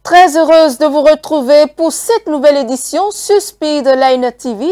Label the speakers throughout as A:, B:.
A: Très heureuse de vous retrouver pour cette nouvelle édition sur Speedline TV.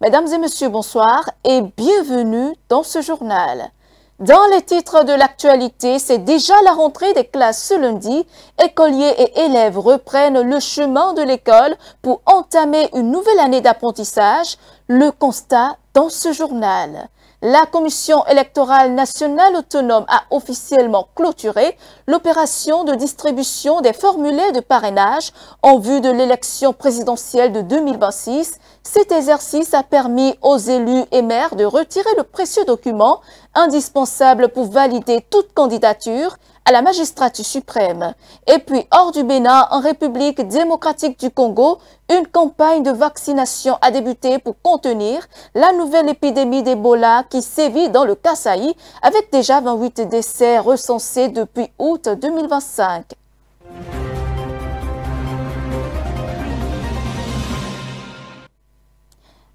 A: Mesdames et messieurs, bonsoir et bienvenue dans ce journal. Dans les titres de l'actualité, c'est déjà la rentrée des classes ce lundi. Écoliers et élèves reprennent le chemin de l'école pour entamer une nouvelle année d'apprentissage. Le constat dans ce journal. La Commission électorale nationale autonome a officiellement clôturé l'opération de distribution des formulaires de parrainage en vue de l'élection présidentielle de 2026. Cet exercice a permis aux élus et maires de retirer le précieux document indispensable pour valider toute candidature à la magistrature suprême. Et puis, hors du Bénin, en République démocratique du Congo, une campagne de vaccination a débuté pour contenir la nouvelle épidémie d'Ebola qui sévit dans le Kasaï, avec déjà 28 décès recensés depuis août 2025.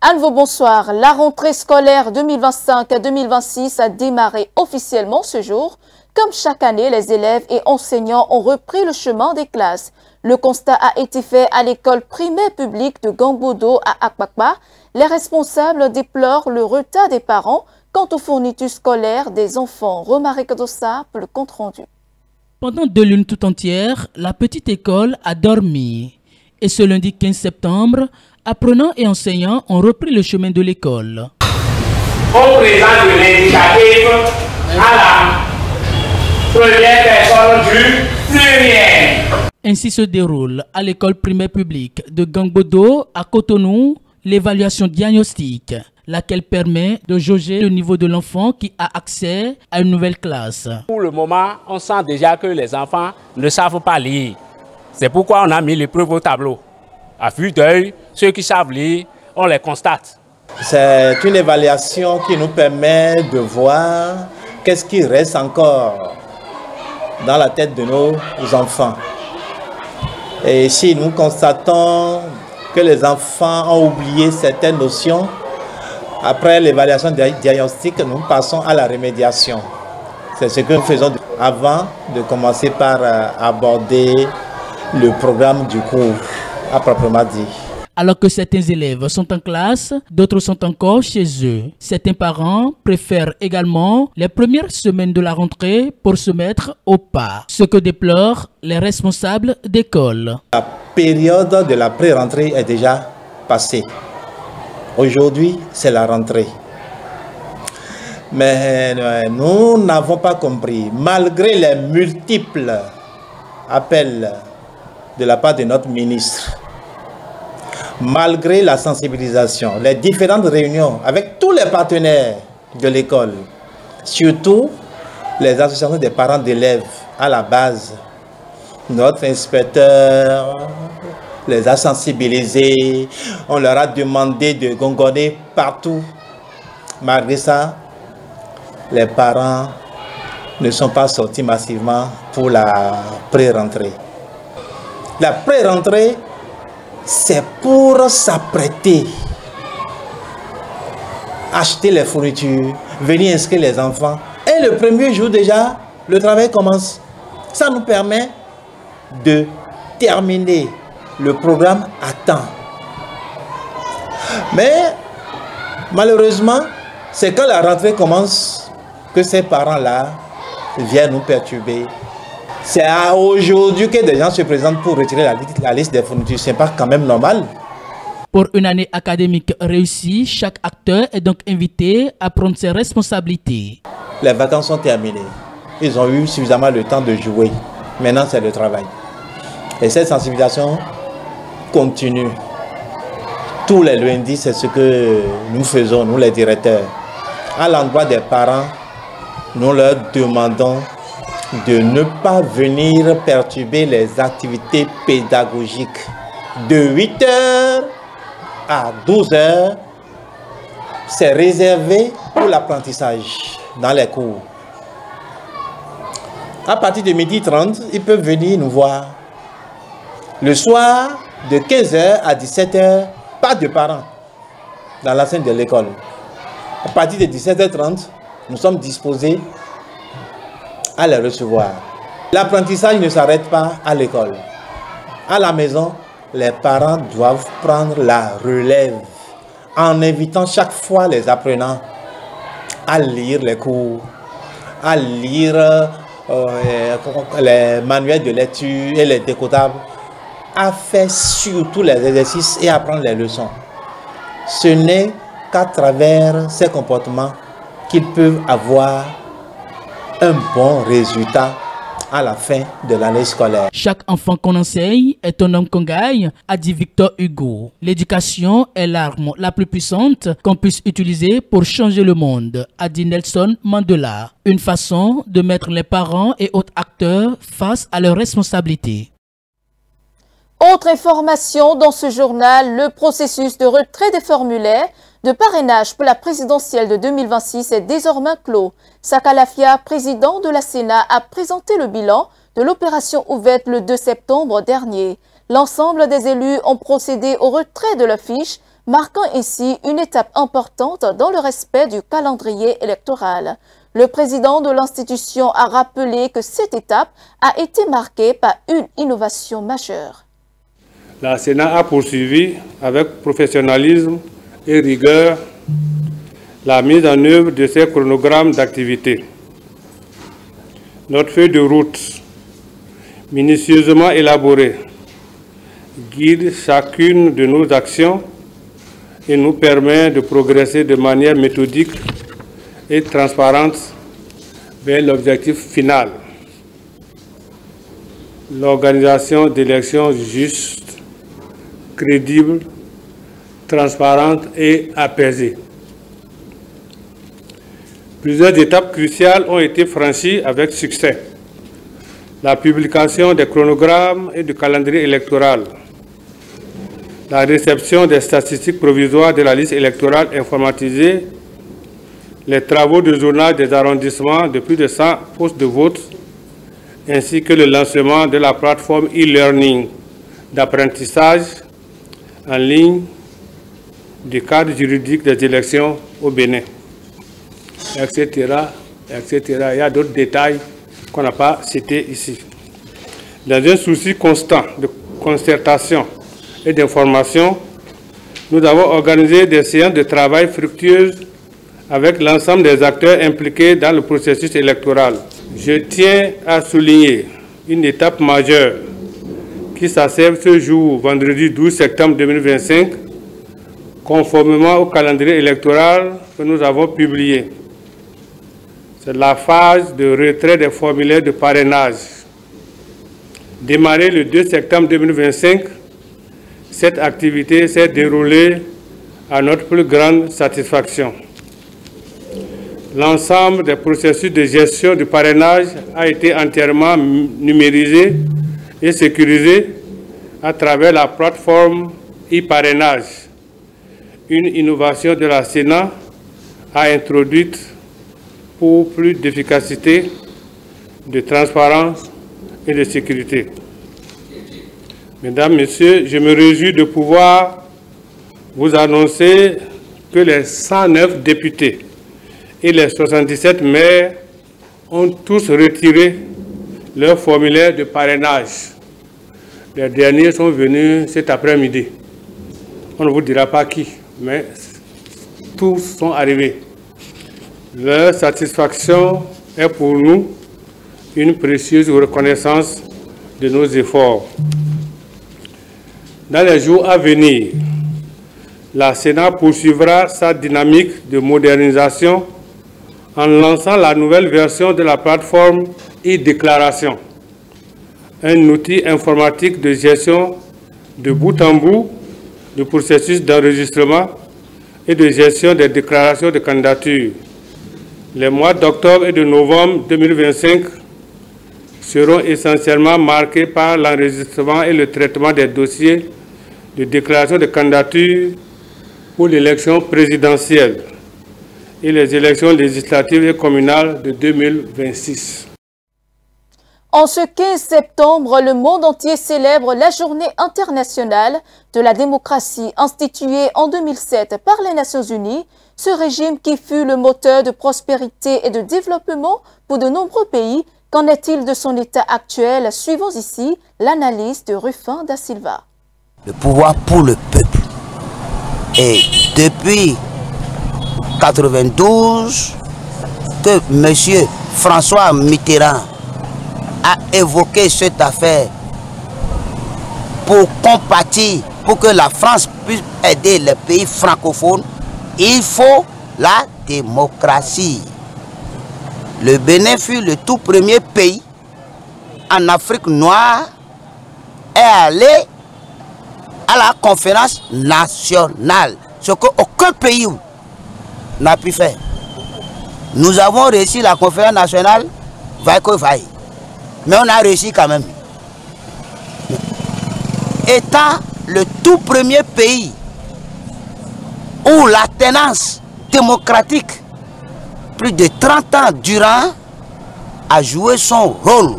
A: À nouveau, bonsoir. La rentrée scolaire 2025-2026 a démarré officiellement ce jour. Comme chaque année, les élèves et enseignants ont repris le chemin des classes. Le constat a été fait à l'école primaire publique de Gangbodo à Akpakpa. Les responsables déplorent le retard des parents quant aux fournitures scolaires des enfants. Romaric Dossa pour le compte rendu.
B: Pendant 2 lunes tout entières, la petite école a dormi. Et ce lundi 15 septembre, apprenants et enseignants ont repris le chemin de l'école.
C: Au présent de l'indicatif à la première personne du pluriel.
B: Ainsi se déroule à l'école primaire publique de Gangbodo à Cotonou l'évaluation diagnostique, laquelle permet de jauger le niveau de l'enfant qui a accès à une nouvelle classe.
C: Pour le moment, on sent déjà que les enfants ne savent pas lire. C'est pourquoi on a mis l'épreuve au tableau. À vue d'œil, ceux qui savent lire, on les constate.
D: C'est une évaluation qui nous permet de voir qu'est-ce qui reste encore dans la tête de nos enfants. Et ici, nous constatons que les enfants ont oublié certaines notions. Après l'évaluation diagnostique, nous passons à la rémédiation. C'est ce que nous faisons avant de commencer par aborder le programme du cours, à proprement dit.
B: Alors que certains élèves sont en classe, d'autres sont encore chez eux. Certains parents préfèrent également les premières semaines de la rentrée pour se mettre au pas, ce que déplorent les responsables d'école.
D: La période de la pré-rentrée est déjà passée. Aujourd'hui, c'est la rentrée. Mais nous n'avons pas compris, malgré les multiples appels de la part de notre ministre, malgré la sensibilisation, les différentes réunions avec tous les partenaires de l'école, surtout les associations des parents d'élèves à la base, notre inspecteur les a sensibilisés, on leur a demandé de gongonner partout. Malgré ça, les parents ne sont pas sortis massivement pour la pré-rentrée. La pré-rentrée, c'est pour s'apprêter, acheter les fournitures, venir inscrire les enfants. Et le premier jour déjà, le travail commence. Ça nous permet de terminer le programme à temps. Mais malheureusement, c'est quand la rentrée commence que ces parents-là viennent nous perturber. C'est aujourd'hui que des gens se présentent pour retirer la liste des fournitures. Ce n'est pas quand même normal.
B: Pour une année académique réussie, chaque acteur est donc invité à prendre ses responsabilités.
D: Les vacances sont terminées. Ils ont eu suffisamment le temps de jouer. Maintenant, c'est le travail. Et cette sensibilisation continue. Tous les lundis, c'est ce que nous faisons, nous les directeurs. À l'endroit des parents, nous leur demandons de ne pas venir perturber les activités pédagogiques. De 8h à 12h, c'est réservé pour l'apprentissage dans les cours. À partir de 12h30, ils peuvent venir nous voir. Le soir, de 15h à 17h, pas de parents dans l'enceinte de l'école. À partir de 17h30, nous sommes disposés à les recevoir. L'apprentissage ne s'arrête pas à l'école. À la maison, les parents doivent prendre la relève en invitant chaque fois les apprenants à lire les cours, à lire les manuels de lecture et les décodables, à faire surtout les exercices et à apprendre les leçons. Ce n'est qu'à travers ces comportements qu'ils peuvent avoir un bon résultat à la fin de l'année scolaire.
B: Chaque enfant qu'on enseigne est un homme qu'on gagne, a dit Victor Hugo. L'éducation est l'arme la plus puissante qu'on puisse utiliser pour changer le monde, a dit Nelson Mandela. Une façon de mettre les parents et autres acteurs face à leurs responsabilités.
A: Autre information dans ce journal, le processus de retrait des formulaires de parrainage pour la présidentielle de 2026 est désormais clos. Sakalafia, président de la Sénat, a présenté le bilan de l'opération ouverte le 2 septembre dernier. L'ensemble des élus ont procédé au retrait de leurs fiches, marquant ainsi une étape importante dans le respect du calendrier électoral. Le président de l'institution a rappelé que cette étape a été marquée par une innovation majeure.
E: La Sénat a poursuivi avec professionnalisme et rigueur la mise en œuvre de ces chronogrammes d'activité. Notre feuille de route, minutieusement élaborée, guide chacune de nos actions et nous permet de progresser de manière méthodique et transparente vers l'objectif final. L'organisation d'élections justes, crédibles, transparentes et apaisées. Plusieurs étapes cruciales ont été franchies avec succès. La publication des chronogrammes et du calendrier électoral, la réception des statistiques provisoires de la liste électorale informatisée, les travaux de journal des arrondissements de plus de 100 postes de vote, ainsi que le lancement de la plateforme e-learning d'apprentissage en ligne du cadre juridique des élections au Bénin, etc., etc. Il y a d'autres détails qu'on n'a pas cités ici. Dans un souci constant de concertation et d'information, nous avons organisé des séances de travail fructueuses avec l'ensemble des acteurs impliqués dans le processus électoral. Je tiens à souligner une étape majeure qui s'achève ce jour, vendredi 12 septembre 2025, conformément au calendrier électoral que nous avons publié. C'est la phase de retrait des formulaires de parrainage. Démarrée le 2 septembre 2025, cette activité s'est déroulée à notre plus grande satisfaction. L'ensemble des processus de gestion du parrainage a été entièrement numérisé et sécurisé à travers la plateforme e-parrainage. Une innovation de la Sénat a introduite pour plus d'efficacité, de transparence et de sécurité. Mesdames, Messieurs, je me réjouis de pouvoir vous annoncer que les 109 députés et les 77 maires ont tous retiré leur formulaire de parrainage. Les derniers sont venus cet après-midi. On ne vous dira pas qui, mais tous sont arrivés. Leur satisfaction est pour nous une précieuse reconnaissance de nos efforts. Dans les jours à venir, la Sénat poursuivra sa dynamique de modernisation en lançant la nouvelle version de la plateforme e-déclaration, un outil informatique de gestion de bout en bout du processus d'enregistrement et de gestion des déclarations de candidature. Les mois d'octobre et de novembre 2025 seront essentiellement marqués par l'enregistrement et le traitement des dossiers de déclaration de candidature pour l'élection présidentielle et les élections législatives et communales de 2026.
A: En ce 15 septembre, le monde entier célèbre la Journée internationale de la démocratie instituée en 2007 par les Nations Unies. Ce régime qui fut le moteur de prospérité et de développement pour de nombreux pays Qu'en est-il de son état actuel? Suivons ici l'analyse de Rufin da Silva.
F: Le pouvoir pour le peuple. Et depuis 1992, que M. François Mitterrand a évoqué cette affaire pour compatir, pour que la France puisse aider les pays francophones, il faut la démocratie. Le Bénin fut le tout premier pays en Afrique noire et allé à la conférence nationale, ce qu'aucun pays n'a pu faire. Nous avons réussi la conférence nationale, vaille que vaille, mais on a réussi quand même. Étant le tout premier pays où l'alternance démocratique, plus de 30 ans durant, a joué son rôle.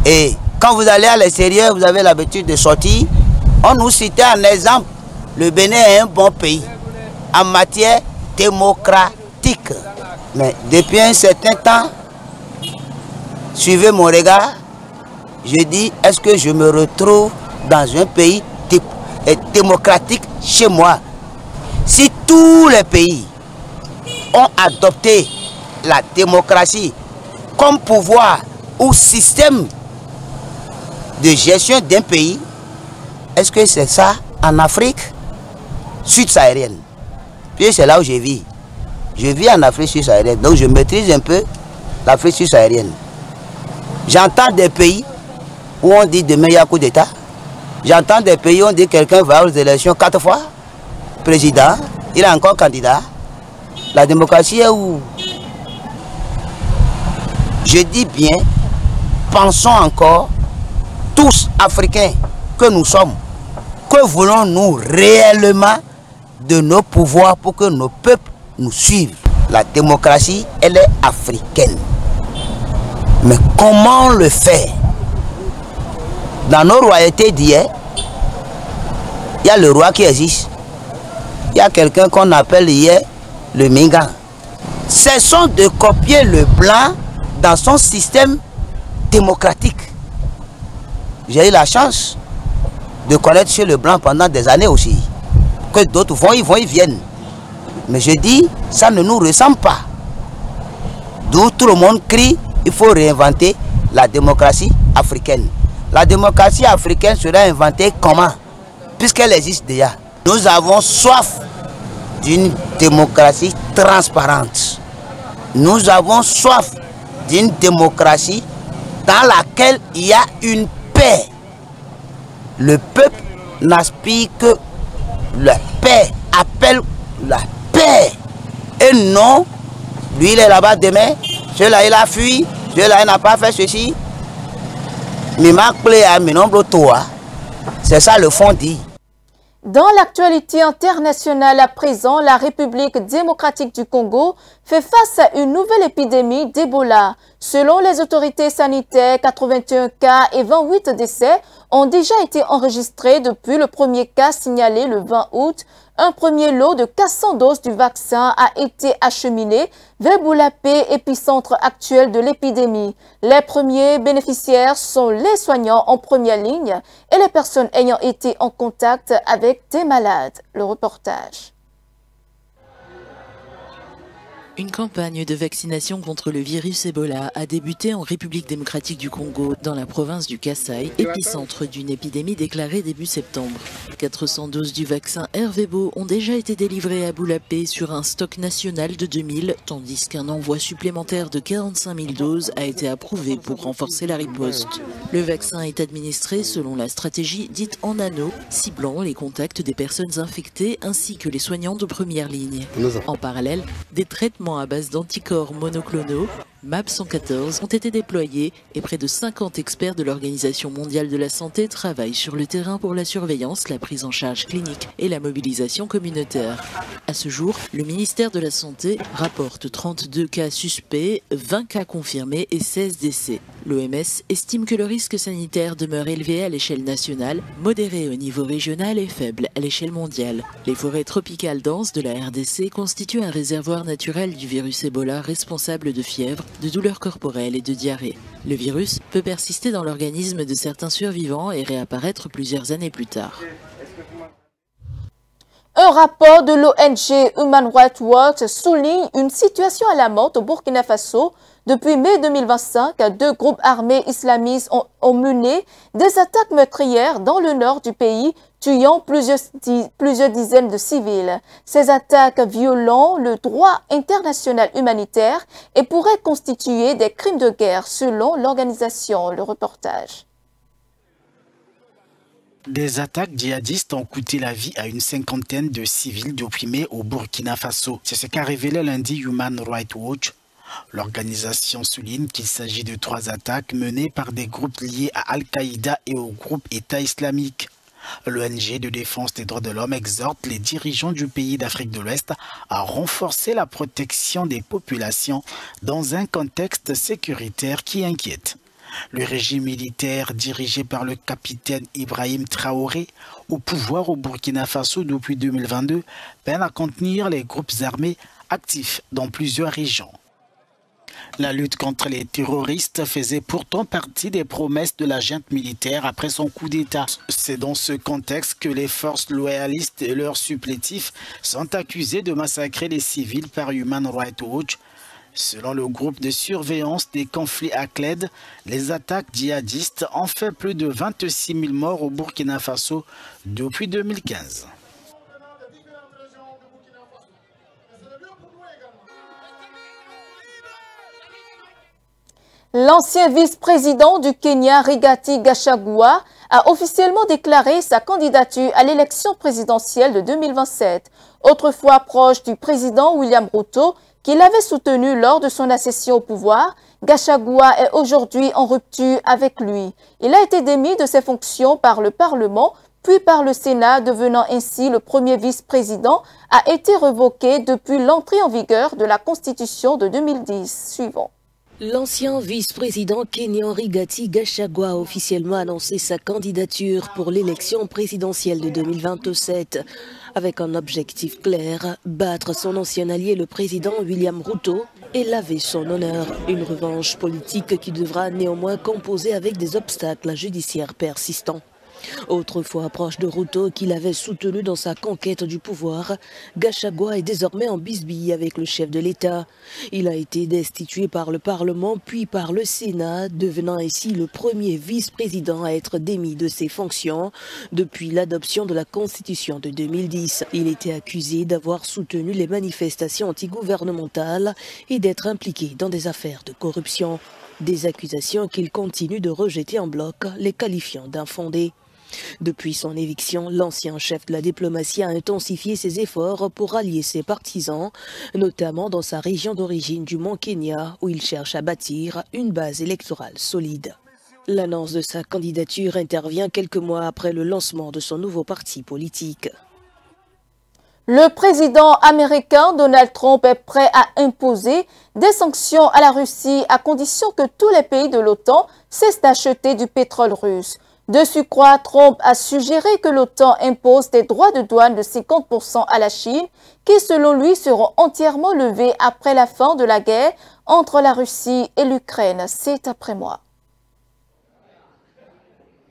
F: Et quand vous allez à l'extérieur, vous avez l'habitude de sortir, on nous citait un exemple, le Bénin est un bon pays en matière démocratique. Mais depuis un certain temps, suivez mon regard, je dis, est-ce que je me retrouve dans un pays démocratique chez moi? Si tous les pays ont adopté la démocratie comme pouvoir ou système de gestion d'un pays, est-ce que c'est ça en Afrique sud-saharienne? Puis c'est là où je vis. Je vis en Afrique sud-saharienne, donc je maîtrise un peu l'Afrique sud-saharienne. J'entends des pays où on dit demain il y a coup d'État. J'entends des pays où on dit quelqu'un va aux élections 4 fois, président, il est encore candidat. La démocratie est où? Je dis bien, pensons encore, tous Africains que nous sommes, que voulons-nous réellement de nos pouvoirs pour que nos peuples nous suivent? La démocratie, elle est africaine. Mais comment le faire? Dans nos royautés d'hier, il y a le roi qui existe. Il y a quelqu'un qu'on appelle hier le Mingan. Cessons de copier le blanc dans son système démocratique. J'ai eu la chance de connaître chez le blanc pendant des années aussi. Que d'autres vont, ils viennent. Mais je dis, ça ne nous ressemble pas. D'où tout le monde crie, il faut réinventer la démocratie africaine. La démocratie africaine sera inventée comment? Puisqu'elle existe déjà. Nous avons soif d'une démocratie transparente. Nous avons soif d'une démocratie dans laquelle il y a une paix. Le peuple n'aspire que la paix, appelle la paix. Et non, lui il est là-bas demain, celui-là il a fui, celui-là il n'a pas fait ceci. C'est ça le fond dit.
A: Dans l'actualité internationale à présent, la République démocratique du Congo fait face à une nouvelle épidémie d'Ebola. Selon les autorités sanitaires, 81 cas et 28 décès ont déjà été enregistrés depuis le premier cas signalé le 20 août. Un premier lot de 400 doses du vaccin a été acheminé vers Boulapé, épicentre actuel de l'épidémie. Les premiers bénéficiaires sont les soignants en première ligne et les personnes ayant été en contact avec des malades. Le reportage.
G: Une campagne de vaccination contre le virus Ebola a débuté en République démocratique du Congo, dans la province du Kasaï, épicentre d'une épidémie déclarée début septembre. 400 doses du vaccin Hervébo ont déjà été délivrées à Boulapé sur un stock national de 2000, tandis qu'un envoi supplémentaire de 45 000 doses a été approuvé pour renforcer la riposte. Le vaccin est administré selon la stratégie dite en anneau, ciblant les contacts des personnes infectées ainsi que les soignants de première ligne. En parallèle, des traitements à base d'anticorps monoclonaux, MAP 114, ont été déployés et près de 50 experts de l'Organisation mondiale de la santé travaillent sur le terrain pour la surveillance, la prise en charge clinique et la mobilisation communautaire. À ce jour, le ministère de la Santé rapporte 32 cas suspects, 20 cas confirmés et 16 décès. L'OMS estime que le risque sanitaire demeure élevé à l'échelle nationale, modéré au niveau régional et faible à l'échelle mondiale. Les forêts tropicales denses de la RDC constituent un réservoir naturel du virus Ebola responsable de fièvre, de douleurs corporelles et de diarrhée. Le virus peut persister dans l'organisme de certains survivants et réapparaître plusieurs années plus tard.
A: Un rapport de l'ONG Human Rights Watch souligne une situation alarmante au Burkina Faso. Depuis mai 2025, deux groupes armés islamistes ont mené des attaques meurtrières dans le nord du pays, tuant plusieurs dizaines de civils. Ces attaques violent le droit international humanitaire et pourraient constituer des crimes de guerre selon l'organisation. Le reportage.
H: Des attaques djihadistes ont coûté la vie à une cinquantaine de civils depuis mai au Burkina Faso. C'est ce qu'a révélé lundi Human Rights Watch. L'organisation souligne qu'il s'agit de 3 attaques menées par des groupes liés à Al-Qaïda et au groupe État islamique. L'ONG de défense des droits de l'homme exhorte les dirigeants du pays d'Afrique de l'Ouest à renforcer la protection des populations dans un contexte sécuritaire qui inquiète. Le régime militaire dirigé par le capitaine Ibrahim Traoré, au pouvoir au Burkina Faso depuis 2022, peine à contenir les groupes armés actifs dans plusieurs régions. La lutte contre les terroristes faisait pourtant partie des promesses de la junte militaire après son coup d'État. C'est dans ce contexte que les forces loyalistes et leurs supplétifs sont accusés de massacrer les civils par Human Rights Watch. Selon le groupe de surveillance des conflits ACLED, les attaques djihadistes ont fait plus de 26 000 morts au Burkina Faso depuis 2015.
A: L'ancien vice-président du Kenya, Rigathi Gachagua, a officiellement déclaré sa candidature à l'élection présidentielle de 2027. Autrefois proche du président William Ruto, qui l'avait soutenu lors de son accession au pouvoir, Gachagua est aujourd'hui en rupture avec lui. Il a été démis de ses fonctions par le Parlement, puis par le Sénat, devenant ainsi le premier vice-président, a été revoqué depuis l'entrée en vigueur de la Constitution de 2010. Suivant.
I: L'ancien vice-président kenyan Rigathi Gachagua a officiellement annoncé sa candidature pour l'élection présidentielle de 2027. Avec un objectif clair, battre son ancien allié le président William Ruto et laver son honneur. Une revanche politique qui devra néanmoins composer avec des obstacles judiciaires persistants. Autrefois proche de Ruto, qu'il avait soutenu dans sa conquête du pouvoir, Gachagua est désormais en bisbille avec le chef de l'État. Il a été destitué par le Parlement puis par le Sénat, devenant ainsi le premier vice-président à être démis de ses fonctions depuis l'adoption de la Constitution de 2010. Il était accusé d'avoir soutenu les manifestations antigouvernementales et d'être impliqué dans des affaires de corruption. Des accusations qu'il continue de rejeter en bloc, les qualifiant d'infondées. Depuis son éviction, l'ancien chef de la diplomatie a intensifié ses efforts pour rallier ses partisans, notamment dans sa région d'origine du Mont Kenya, où il cherche à bâtir une base électorale solide. L'annonce de sa candidature intervient quelques mois après le lancement de son nouveau parti politique.
A: Le président américain Donald Trump est prêt à imposer des sanctions à la Russie à condition que tous les pays de l'OTAN cessent d'acheter du pétrole russe. De surcroît, Trump a suggéré que l'OTAN impose des droits de douane de 50% à la Chine, qui selon lui seront entièrement levés après la fin de la guerre entre la Russie et l'Ukraine. C'est après moi.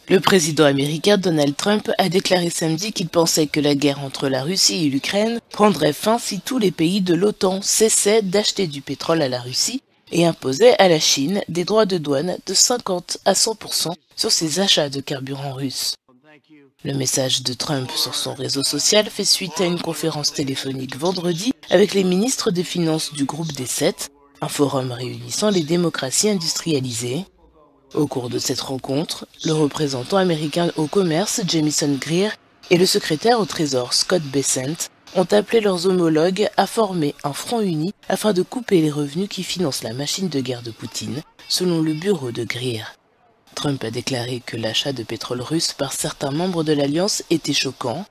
J: Le président américain Donald Trump a déclaré samedi qu'il pensait que la guerre entre la Russie et l'Ukraine prendrait fin si tous les pays de l'OTAN cessaient d'acheter du pétrole à la Russie et imposaient à la Chine des droits de douane de 50 à 100% sur ses achats de carburant russe. Le message de Trump sur son réseau social fait suite à une conférence téléphonique vendredi avec les ministres des Finances du groupe des 7, un forum réunissant les démocraties industrialisées. Au cours de cette rencontre, le représentant américain au commerce Jamieson Greer et le secrétaire au Trésor Scott Bessent ont appelé leurs homologues à former un front uni afin de couper les revenus qui financent la machine de guerre de Poutine, selon le bureau de Greer. Trump a déclaré que l'achat de pétrole russe par certains membres de l'Alliance était choquant.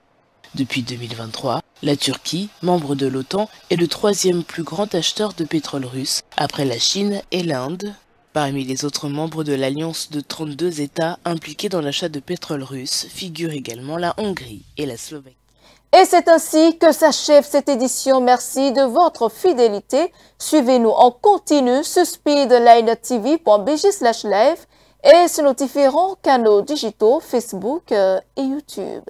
J: Depuis 2023, la Turquie, membre de l'OTAN, est le troisième plus grand acheteur de pétrole russe, après la Chine et l'Inde. Parmi les autres membres de l'alliance de 32 États impliqués dans l'achat de pétrole russe figurent également la Hongrie et la Slovaquie.
A: Et c'est ainsi que s'achève cette édition. Merci de votre fidélité. Suivez-nous en continu sur speedlinetv.bg/live et sur nos différents canaux digitaux Facebook et YouTube.